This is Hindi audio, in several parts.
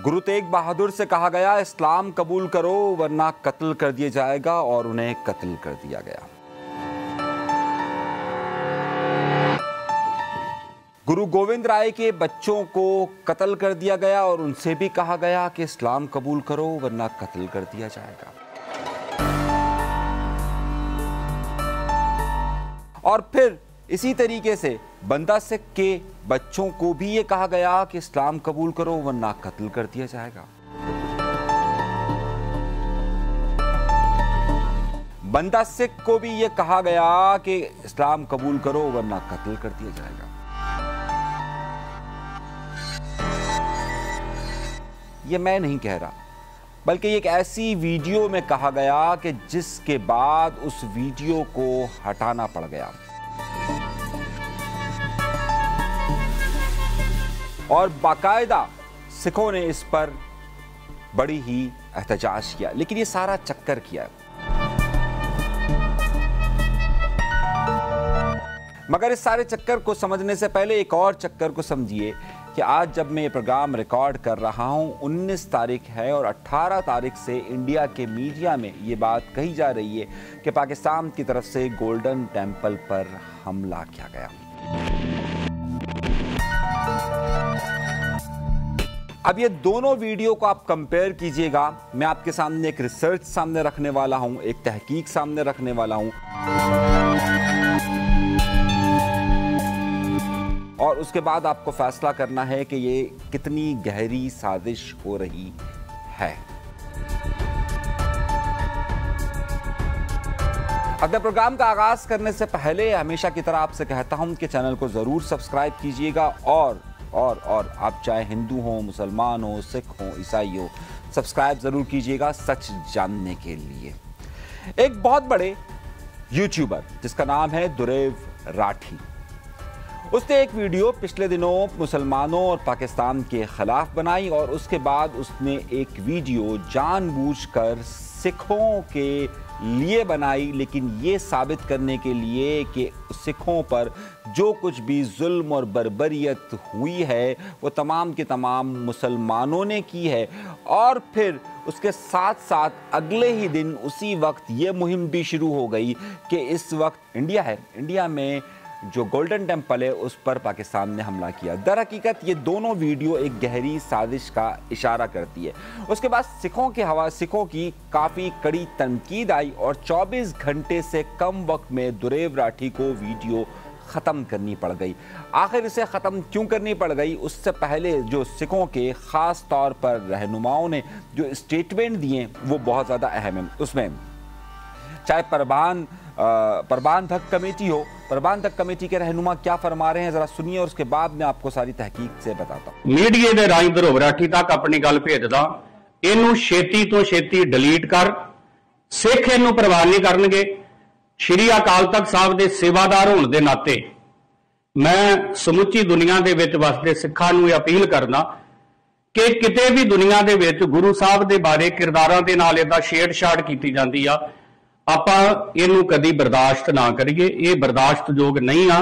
गुरु तेग बहादुर से कहा गया, इस्लाम कबूल करो वरना कत्ल कर दिया जाएगा, और उन्हें कत्ल कर दिया गया। गुरु गोविंद राय के बच्चों को कत्ल कर दिया गया और उनसे भी कहा गया कि इस्लाम कबूल करो वरना कत्ल कर दिया जाएगा। और फिर इसी तरीके से बंदा सिख के बच्चों को भी ये कहा गया कि इस्लाम कबूल करो वरना कत्ल कर दिया जाएगा। बंदा सिख को भी ये कहा गया कि इस्लाम कबूल करो वरना कत्ल कर दिया जाएगा। ये मैं नहीं कह रहा, बल्कि एक ऐसी वीडियो में कहा गया कि जिसके बाद उस वीडियो को हटाना पड़ गया और बाकायदा सिखों ने इस पर बड़ी ही एहतजाज किया। लेकिन ये सारा चक्कर किया है। मगर इस सारे चक्कर को समझने से पहले एक और चक्कर को समझिए कि आज जब मैं ये प्रोग्राम रिकॉर्ड कर रहा हूं 19 तारीख है और 18 तारीख से इंडिया के मीडिया में ये बात कही जा रही है कि पाकिस्तान की तरफ से गोल्डन टेम्पल पर हमला किया गया। अब ये दोनों वीडियो को आप कंपेयर कीजिएगा। मैं आपके सामने एक रिसर्च सामने रखने वाला हूं, एक तहकीक सामने रखने वाला हूं, और उसके बाद आपको फैसला करना है कि ये कितनी गहरी साजिश हो रही है। अपने प्रोग्राम का आगाज करने से पहले हमेशा की तरह आपसे कहता हूं कि चैनल को जरूर सब्सक्राइब कीजिएगा और आप चाहे हिंदू हो, मुसलमान हो, सिख हो, ईसाई हो, सब्सक्राइब जरूर कीजिएगा सच जानने के लिए। एक बहुत बड़े यूट्यूबर जिसका नाम है दुरेव राठी, उसने एक वीडियो पिछले दिनों मुसलमानों और पाकिस्तान के खिलाफ बनाई और उसके बाद उसने एक वीडियो जानबूझकर सिखों के लिए बनाई, लेकिन ये साबित करने के लिए कि सिखों पर जो कुछ भी जुल्म और बर्बरियत हुई है वो तमाम के तमाम मुसलमानों ने की है। और फिर उसके साथ साथ अगले ही दिन उसी वक्त ये मुहिम भी शुरू हो गई कि इस वक्त इंडिया है, इंडिया में जो गोल्डन टेम्पल है उस पर पाकिस्तान ने हमला किया। दर हकीकत ये दोनों वीडियो एक गहरी साजिश का इशारा करती है। उसके बाद सिखों की काफ़ी कड़ी तनकीद आई और 24 घंटे से कम वक्त में दुरेव राठी को वीडियो ख़त्म करनी पड़ गई। आखिर इसे ख़त्म क्यों करनी पड़ गई, उससे पहले जो सिखों के ख़ास तौर पर रहनुमाओं ने जो स्टेटमेंट दिए वो बहुत ज़्यादा अहम है। उसमें चाहे प्रबंधक कमेटी हो, प्रबंधक कमेटी के रहनुमा क्या फरमा रहे हैं जरा सुनिए और उसके बाद मैं आपको सारी तहकीक से बताता हूं। मीडिया दे राही दुरेव राठी तक अपनी गल भेजदा, इनू छेती तो छेती डिलीट कर, सिख इनू परवाह नहीं करनगे। श्री अकाल तख्त साहब दे सेवादार होने दे नाते मैं समुची दुनिया दे विच वसदे सिखां नूं अपील करना कि किते भी दुनिया दे विच गुरु साहब दे बारे किरदारां दे नाल इदां छेड़छाड़ कीती जांदी आ, आपां इहनूं कदी बर्दाश्त ना करिए, ये बर्दाश्तयोग नहीं आ।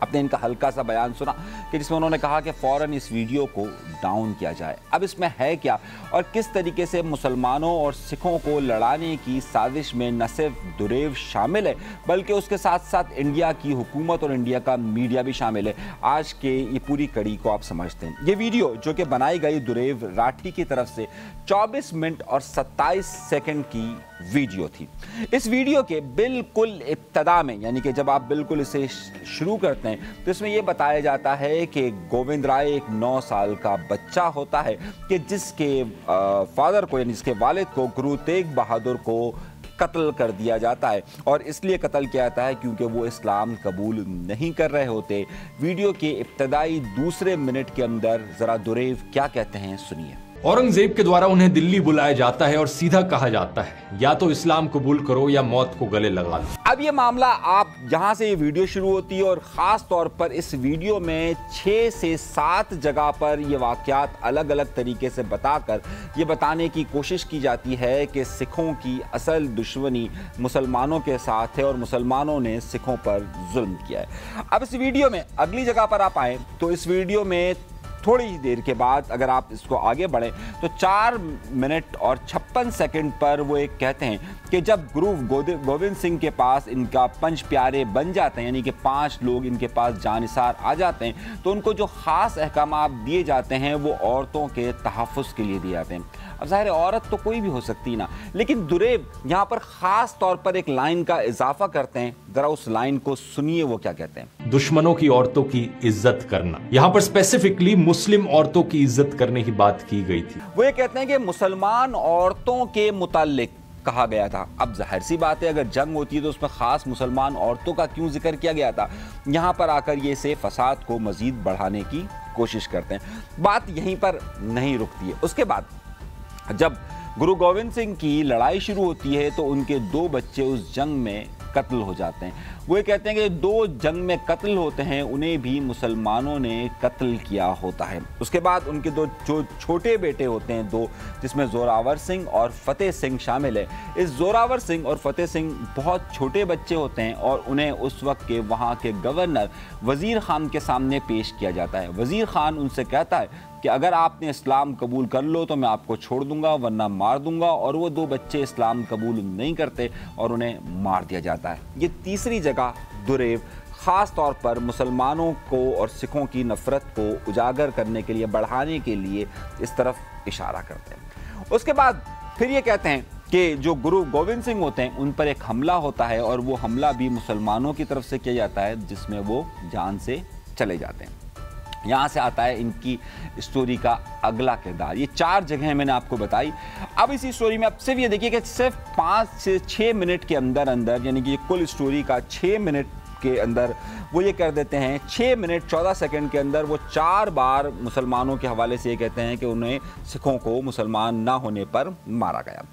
आपने इनका हल्का सा बयान सुना कि जिसमें उन्होंने कहा कि फौरन इस वीडियो को डाउन किया जाए। अब इसमें है क्या और किस तरीके से मुसलमानों और सिखों को लड़ाने की साजिश में न सिर्फ दुरेव शामिल है बल्कि उसके साथ साथ इंडिया की हुकूमत और इंडिया का मीडिया भी शामिल है, आज के ये पूरी कड़ी को आप समझते हैं। ये वीडियो जो कि बनाई गई दुरेव राठी की तरफ से 24 मिनट और 27 सेकंड की वीडियो थी। इस वीडियो के बिल्कुल इब्तदा में, यानी कि जब आप बिल्कुल इसे शुरू करते हैं तो इसमें यह बताया जाता है कि गोविंद राय एक 9 साल का बच्चा होता है कि जिसके फादर को यानी जिसके वालिद को गुरु तेग बहादुर को कत्ल कर दिया जाता है और इसलिए कत्ल किया जाता है क्योंकि वो इस्लाम कबूल नहीं कर रहे होते। वीडियो के इब्तदाई दूसरे मिनट के अंदर जरा दुरेव क्या कहते हैं सुनिए। औरंगजेब के द्वारा उन्हें दिल्ली बुलाया जाता है और सीधा कहा जाता है या तो इस्लाम कबूल करो या मौत को गले लगा लो। अब ये मामला आप यहां से ये वीडियो शुरू होती है और खास तौर पर इस वीडियो में 6 से 7 जगह पर ये वाकयात अलग अलग तरीके से बताकर ये बताने की कोशिश की जाती है कि सिखों की असल दुश्मनी मुसलमानों के साथ है और मुसलमानों ने सिखों पर जुल्म किया है। अब इस वीडियो में अगली जगह पर आप आए तो इस वीडियो में थोड़ी ही देर के बाद अगर आप इसको आगे बढ़ें तो 4 मिनट और 56 सेकंड पर वो एक कहते हैं कि जब गुरु गोविंद सिंह के पास इनका पंच प्यारे बन जाते हैं, यानी कि 5 लोग इनके पास जानिसार आ जाते हैं, तो उनको जो ख़ास अहकामात दिए जाते हैं वो औरतों के तहफ़्फ़ुज़ के लिए दिए जाते हैं। अब ज़ाहिर है औरत तो कोई भी हो सकती ना, लेकिन दुरेब यहाँ पर ख़ास तौर पर एक लाइन का इजाफा करते हैं। ज़रा उस लाइन को सुनिए, वो क्या कहते हैं। दुश्मनों की औरतों की इज्जत करना, यहाँ पर स्पेसिफिकली मुस्लिम औरतों की इज्जत करने की बात की गई थी। वो ये कहते हैं कि मुसलमान औरतों के मुताल्लिक कहा गया था। अब जाहिर सी बात है अगर जंग होती है तो उसमें खास मुसलमान औरतों का क्यों जिक्र किया गया था। यहाँ पर आकर ये से फसाद को मजीद बढ़ाने की कोशिश करते हैं। बात यहीं पर नहीं रुकती है। उसके बाद जब गुरु गोविंद सिंह की लड़ाई शुरू होती है तो उनके 2 बच्चे उस जंग में कत्ल हो जाते हैं। वो ये कहते हैं कि 2 जंग में कत्ल होते हैं, उन्हें भी मुसलमानों ने कत्ल किया होता है। उसके बाद उनके 2 जो छोटे बेटे होते हैं 2, जिसमें जोरावर सिंह और फतेह सिंह शामिल है। इस जोरावर सिंह और फतेह सिंह बहुत छोटे बच्चे होते हैं और उन्हें उस वक्त के वहाँ के गवर्नर वज़ीर ख़ान के सामने पेश किया जाता है। वज़ीर ख़ान उनसे कहता है कि अगर आपने इस्लाम कबूल कर लो तो मैं आपको छोड़ दूंगा वरना मार दूंगा, और वो 2 बच्चे इस्लाम कबूल नहीं करते और उन्हें मार दिया जाता है। ये तीसरी जगह दुरेब ख़ास तौर पर मुसलमानों को और सिखों की नफ़रत को उजागर करने के लिए, बढ़ाने के लिए इस तरफ इशारा करते हैं। उसके बाद फिर ये कहते हैं कि जो गुरु गोविंद सिंह होते हैं उन पर एक हमला होता है और वो हमला भी मुसलमानों की तरफ से किया जाता है, जिसमें वो जान से चले जाते हैं। यहाँ से आता है इनकी स्टोरी का अगला किरदार। ये 4 जगहें मैंने आपको बताई। अब इसी स्टोरी में अब सिर्फ ये देखिए कि सिर्फ 5 से 6 मिनट के अंदर यानी कि कुल स्टोरी का 6 मिनट के अंदर वो ये कर देते हैं, 6 मिनट 14 सेकंड के अंदर वो 4 बार मुसलमानों के हवाले से ये कहते हैं कि उन्हें सिखों को मुसलमान ना होने पर मारा गया।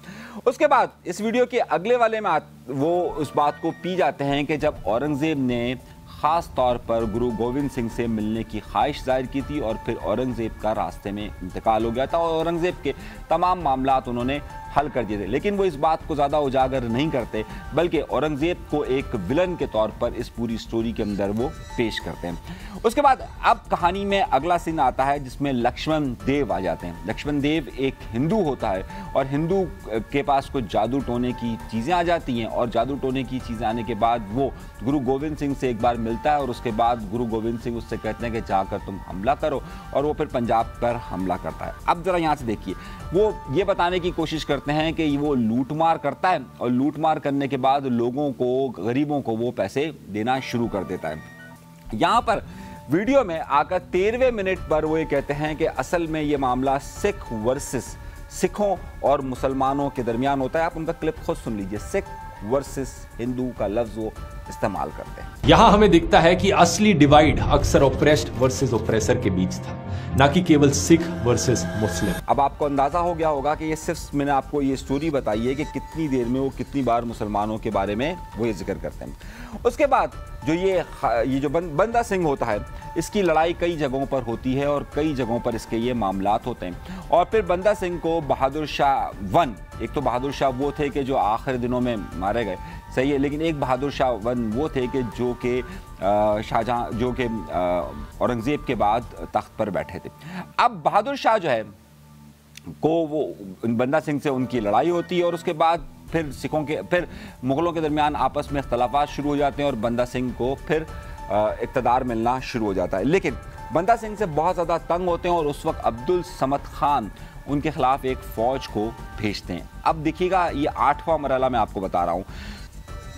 उसके बाद इस वीडियो के अगले वाले में वो उस बात को पी जाते हैं कि जब औरंगज़ेब ने ख़ास तौर पर गुरु गोविंद सिंह से मिलने की ख्वाहिश जाहिर की थी और फिर औरंगज़ेब का रास्ते में इंतकाल हो गया था और औरंगज़ेब के तमाम मामलात उन्होंने हल कर दिए थे। लेकिन वो इस बात को ज़्यादा उजागर नहीं करते, बल्कि औरंगज़ेब को एक विलन के तौर पर इस पूरी स्टोरी के अंदर वो पेश करते हैं। उसके बाद अब कहानी में अगला सीन आता है जिसमें लक्ष्मण देव आ जाते हैं। लक्ष्मण देव एक हिंदू होता है और हिंदू के पास कुछ जादू टोने की चीज़ें आ जाती हैं और जादू टोने की चीज़ें आने के बाद वो गुरु गोविंद सिंह से एक बार मिलता है और उसके बाद गुरु गोविंद सिंह उससे कहते हैं कि जाकर तुम हमला करो, और वो फिर पंजाब पर हमला करता है। अब ज़रा यहाँ से देखिए, वो ये बताने की कोशिश करते हैं कि वो लूटमार करता है और लूटमार करने के बाद लोगों को, गरीबों को वो पैसे देना शुरू कर देता है। यहाँ पर वीडियो में आकर 13वें मिनट पर वो ये कहते हैं कि असल में ये मामला सिख वर्सेस सिखों और मुसलमानों के दरमियान होता है। आप उनका क्लिप खुद सुन लीजिए। सिख वर्सेस हिंदू का लफ्ज वो इस्तेमाल करते हैं। यहां हमें दिखता है कि असली डिवाइड अक्सर ऑप्रेस्ड वर्सेस ऑप्रेसर के बीच था, ना कि केवल सिख वर्सेस मुस्लिम। अब आपको अंदाजा हो गया होगा कि ये सिर्फ मैंने आपको ये स्टोरी बताई है कि कितनी देर में वो कितनी बार मुसलमानों के बारे में वो ये जिक्र करते हैं। उसके बाद जो ये जो बंदा सिंह होता है, इसकी लड़ाई कई जगहों पर होती है और कई जगहों पर इसके ये मामलात होते हैं। और फिर बंदा सिंह को बहादुर शाह 1, एक तो बहादुर शाह वो थे कि जो आखिरी दिनों में मारे गए, सही है, लेकिन एक बहादुर शाह 1 वो थे कि जो कि शाहजहाँ, जो कि औरंगज़ेब के बाद तख्त पर बैठे थे। अब बहादुर शाह जो है को वो बंदा सिंह से उनकी लड़ाई होती है और उसके बाद फिर मुग़लों के दरमियान आपस में इख्तलाफात शुरू हो जाते हैं और बंदा सिंह को फिर इक़्तिदार मिलना शुरू हो जाता है। लेकिन बंदा सिंह से बहुत ज़्यादा तंग होते हैं और उस वक्त अब्दुल समद खान उनके ख़िलाफ़ एक फ़ौज को भेजते हैं। अब देखिएगा, ये 8वां मरहला मैं आपको बता रहा हूँ।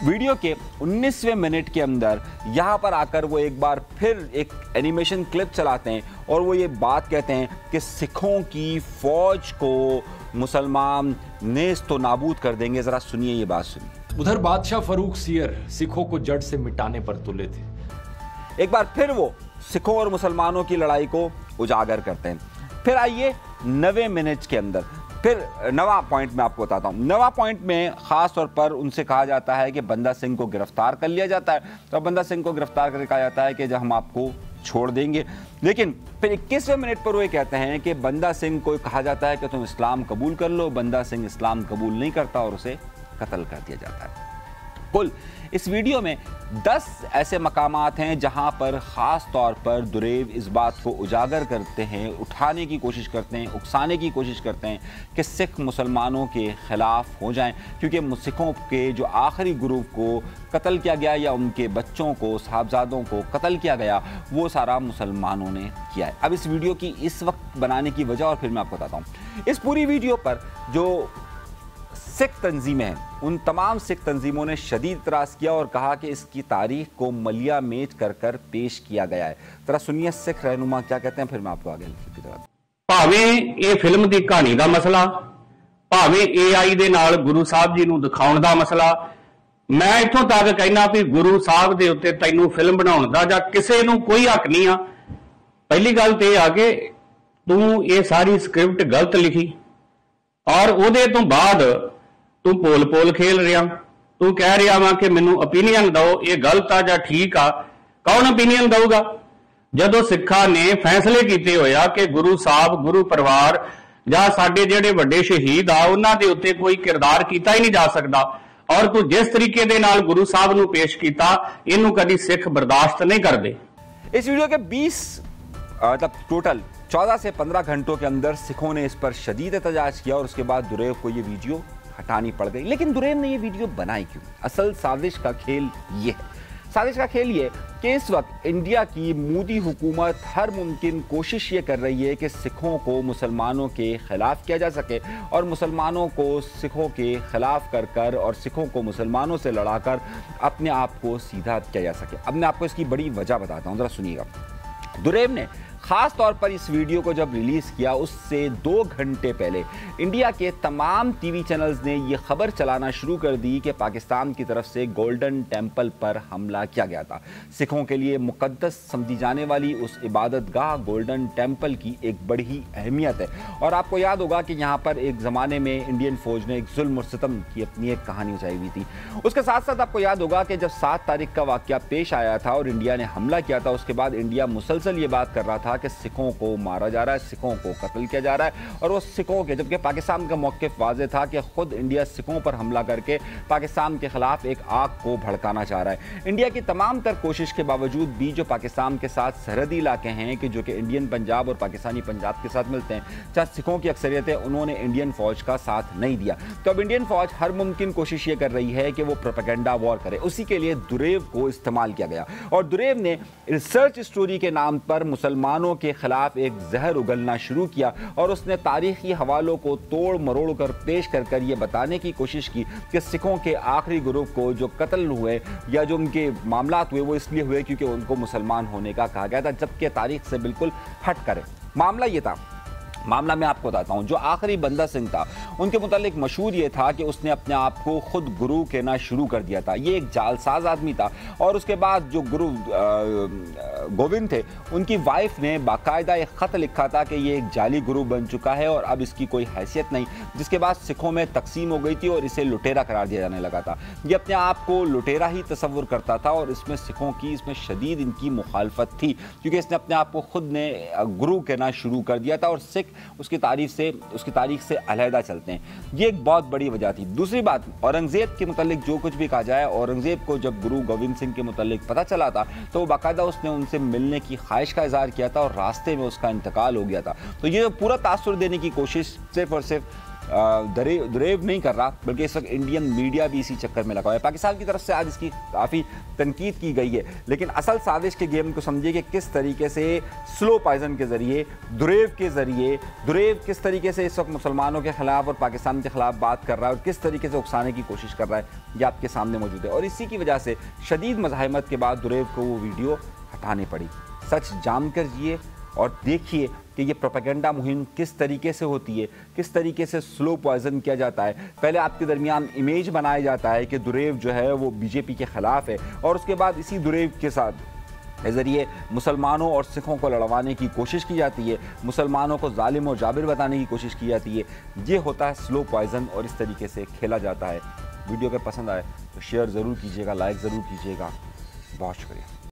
वीडियो के 19वें मिनट के अंदर यहाँ पर आकर वो एक बार फिर एक एनिमेशन क्लिप चलाते हैं और वो ये बात कहते हैं कि सिखों की फ़ौज को मुसलमान नेस्त तो नाबूद कर देंगे। ज़रा सुनिए, ये बात सुनिए। उधर बादशाह फरूख सियर सिखों को जड़ से मिटाने पर तुले थे। एक बार फिर वो सिखों और मुसलमानों की लड़ाई को उजागर करते हैं। फिर आइए 9वें मिनट के अंदर, फिर 9वां पॉइंट मैं आपको बताता हूँ। 9वां पॉइंट में ख़ास तौर पर उनसे कहा जाता है कि बंदा सिंह को गिरफ्तार कर लिया जाता है। तो बंदा सिंह को गिरफ्तार करके कहा जाता है कि जब हम आपको छोड़ देंगे। लेकिन फिर 21वें मिनट पर वो ये कहते हैं कि बंदा सिंह को कहा जाता है कि तुम इस्लाम कबूल कर लो। बंदा सिंह इस्लाम कबूल नहीं करता और उसे कत्ल कर दिया जाता है। कुल इस वीडियो में 10 ऐसे मकामात हैं जहां पर ख़ास तौर पर दुरेव इस बात को उजागर करते हैं, उठाने की कोशिश करते हैं, उकसाने की कोशिश करते हैं कि सिख मुसलमानों के ख़िलाफ़ हो जाएं, क्योंकि सिखों के जो आखिरी ग्रुप को कत्ल किया गया या उनके बच्चों को, साहबजादों को कत्ल किया गया, वो सारा मुसलमानों ने किया है। अब इस वीडियो की इस वक्त बनाने की वजह और फिर मैं आपको बताता हूँ। इस पूरी वीडियो पर जो सिख तंजीमें हैं, उन तमाम सिख तंजीमों ने शदीद इतराज़ किया और कहा कि इसकी तारीख को मलिया मेट कर कर पेश किया गया है। जरा सुनिए सिख रहनुमा क्या कहते हैं, फिर मैं आपको आगे की तरफ। ਭਾਵੇਂ ਇਹ ਫਿਲਮ ਦੀ ਕਹਾਣੀ ਦਾ ਮਸਲਾ, ਭਾਵੇਂ AI ਦੇ ਨਾਲ ਗੁਰੂ ਸਾਹਿਬ ਜੀ ਨੂੰ ਦਿਖਾਉਣ ਦਾ ਮਸਲਾ, ਮੈਂ ਇੱਥੋਂ ਤੱਕ ਕਹਿਣਾ ਵੀ ਗੁਰੂ ਸਾਹਿਬ ਦੇ ਉੱਤੇ ਤੈਨੂੰ ਫਿਲਮ ਬਣਾਉਣ ਦਾ ਜਾਂ ਕਿਸੇ ਨੂੰ ਕੋਈ ਹੱਕ ਨਹੀਂ ਆ। ਪਹਿਲੀ ਗੱਲ ਤੇ ਇਹ ਆ ਕਿ ਤੂੰ ਇਹ ਸਾਰੀ ਸਕ੍ਰਿਪਟ ਗਲਤ ਲਿਖੀ ਔਰ ਉਹਦੇ ਤੋਂ ਬਾਅਦ ਤੂੰ ਪੋਲ ਖੇਲ ਰਿਹਾ, ਤੂੰ ਕਹਿ ਰਿਹਾ ਵਾ ਕਿ ਮੈਨੂੰ ਓਪੀਨੀਅਨ ਦਿਓ, ਇਹ ਗਲਤ ਆ ਜਾਂ ਠੀਕ ਆ। ਕੌਣ ਓਪੀਨੀਅਨ ਦਊਗਾ ਜਦੋਂ ਸਿੱਖਾਂ ਨੇ ਫੈਸਲੇ ਕੀਤੇ ਹੋਇਆ ਕਿ ਗੁਰੂ ਸਾਹਿਬ, ਗੁਰੂ ਪਰਿਵਾਰ ਜਾਂ ਸਾਡੇ ਜਿਹੜੇ ਵੱਡੇ ਸ਼ਹੀਦ ਆ ਉਹਨਾਂ ਦੇ ਉੱਤੇ ਕੋਈ ਕਿਰਦਾਰ ਕੀਤਾ ਹੀ ਨਹੀਂ ਜਾ ਸਕਦਾ। ਔਰ ਤੂੰ ਜਿਸ ਤਰੀਕੇ ਦੇ ਨਾਲ ਗੁਰੂ ਸਾਹਿਬ ਨੂੰ ਪੇਸ਼ ਕੀਤਾ, ਇਹਨੂੰ ਕਦੀ ਸਿੱਖ ਬਰਦਾਸ਼ਤ नहीं करते। इस वीडियो के 20 मतलब टोटल 14 से 15 घंटों के अंदर सिखों ने इस पर शदीद एहतजाज किया और उसके बाद दुरेव को ये वीडियो हटानी पड़ गई। लेकिन दुरेव ने ये वीडियो बनाई क्यों? असल साजिश का खेल ये है। साजिश का खेल ये कि इस वक्त इंडिया की मोदी हुकूमत हर मुमकिन कोशिश ये कर रही है कि सिखों को मुसलमानों के ख़िलाफ़ किया जा सके और मुसलमानों को सिखों के ख़िलाफ़ कर कर और सिखों को मुसलमानों से लड़ाकर अपने आप को सीधा किया जा सके। अब मैं आपको इसकी बड़ी वजह बताता हूँ, ज़रा सुनिएगा। दुरेव ने ख़ास तौर पर इस वीडियो को जब रिलीज़ किया उससे 2 घंटे पहले इंडिया के तमाम टीवी चैनल्स ने यह खबर चलाना शुरू कर दी कि पाकिस्तान की तरफ से गोल्डन टेम्पल पर हमला किया गया था। सिखों के लिए मुक़द्दस समझी जाने वाली उस इबादतगाह गोल्डन टेम्पल की एक बड़ी ही अहमियत है। और आपको याद होगा कि यहाँ पर एक ज़माने में इंडियन फ़ौज ने एक जुल्म और सितम की अपनी एक कहानी उचाई हुई थी। उसके साथ साथ आपको याद होगा कि जब 7 तारीख का वाक़या पेश आया था और इंडिया ने हमला किया था, उसके बाद इंडिया मुसलसल ये बात कर रहा था कि सिखों को मारा जा रहा है, सिखों को कत्ल किया जा रहा है। और वो सिखों के, जबकि पाकिस्तान का मौक़िफ़ वाज़ेह था कि खुद इंडिया सिखों पर हमला करके पाकिस्तान के ख़िलाफ़ एक आग को भड़काना चाह रहा है। इंडिया की तमाम तर कोशिश के बावजूद भी जो पाकिस्तान के साथ सरहदी इलाके हैं कि जो कि इंडियन पंजाब और पाकिस्तानी पंजाब के साथ मिलते हैं, जहाँ सिखों की अक्सरियत है, उन्होंने इंडियन फ़ौज का साथ नहीं दिया। तो अब इंडियन फ़ौज हर मुमकिन कोशिश ये कर रही है कि वो प्रोपेगेंडा वॉर करे। उसी के लिए दुरेव को इस्तेमाल किया गया और दुरेव ने रिसर्च स्टोरी के नाम पर मुसलमानों के खिलाफ एक जहर उगलना शुरू किया और उसने तारीखी हवालों को तोड़ मरोड़ कर पेश कर ये बताने की कोशिश की कि सिखों के आखिरी ग्रुप को जो कत्ल हुए या जो उनके मामलात हुए वो इसलिए हुए क्योंकि उनको मुसलमान होने का कहा गया था, जबकि तारीख से बिल्कुल हट करे। मामला ये था, मामला मैं आपको बताता हूँ। जो आखिरी बंदा सिंह था उनके मुतालिक मशहूर ये था कि उसने अपने आप को खुद गुरु कहना शुरू कर दिया था। ये एक जालसाज आदमी था और उसके बाद जो गुरु गोविंद थे उनकी वाइफ ने बाकायदा एक ख़त लिखा था कि ये एक जाली गुरु बन चुका है और अब इसकी कोई हैसियत नहीं, जिसके बाद सिखों में तकसीम हो गई थी और इसे लुटेरा करार दिया जाने लगा था। ये अपने आप को लुटेरा ही तस्वुर करता था और इसमें सिखों की इसमें शदीद इनकी मुखालफत थी क्योंकि इसने अपने आप को खुद ने गुरु कहना शुरू कर दिया था और सिख उसकी तारीख से अलहदा चलते हैं। ये एक बहुत बड़ी वजह थी। दूसरी बात, औरंगजेब के मुतालिक जो कुछ भी कहा जाए, औरंगजेब को जब गुरु गोविंद सिंह के मुतालिक पता चला था तो वो बाकायदा उसने उनसे मिलने की ख्वाहिश का इजहार किया था और रास्ते में उसका इंतकाल हो गया था। तो ये पूरा तासुर देने की कोशिश सिर्फ और सिर्फ दुरेव नहीं कर रहा, बल्कि इस वक्त इंडियन मीडिया भी इसी चक्कर में लगा हुआ है। पाकिस्तान की तरफ से आज इसकी काफ़ी तनकीद की गई है, लेकिन असल साजिश के गेम को समझिए कि किस तरीके से स्लो पॉइजन के ज़रिए दुरेव किस तरीके से इस वक्त मुसलमानों के ख़िलाफ़ और पाकिस्तान के ख़िलाफ़ बात कर रहा है और किस तरीके से उकसाने की कोशिश कर रहा है, ये आपके सामने मौजूद है। और इसी की वजह से शदीद मज़ाहमत के बाद दुरेव को वो वीडियो हटानी पड़ी। सच जान कर जिए और देखिए कि ये प्रोपेगेंडा मुहिम किस तरीके से होती है, किस तरीके से स्लो पॉइजन किया जाता है। पहले आपके दरमियान इमेज बनाया जाता है कि दुरेव जो है वो बीजेपी के ख़िलाफ़ है और उसके बाद इसी दुरेव के साथ ज़रिए मुसलमानों और सिखों को लड़वाने की कोशिश की जाती है, मुसलमानों को जालिम और जाबिर बताने की कोशिश की जाती है। ये होता है स्लो पॉइजन और इस तरीके से खेला जाता है। वीडियो अगर पसंद आए तो शेयर ज़रूर कीजिएगा, लाइक ज़रूर कीजिएगा। बहुत शुक्रिया।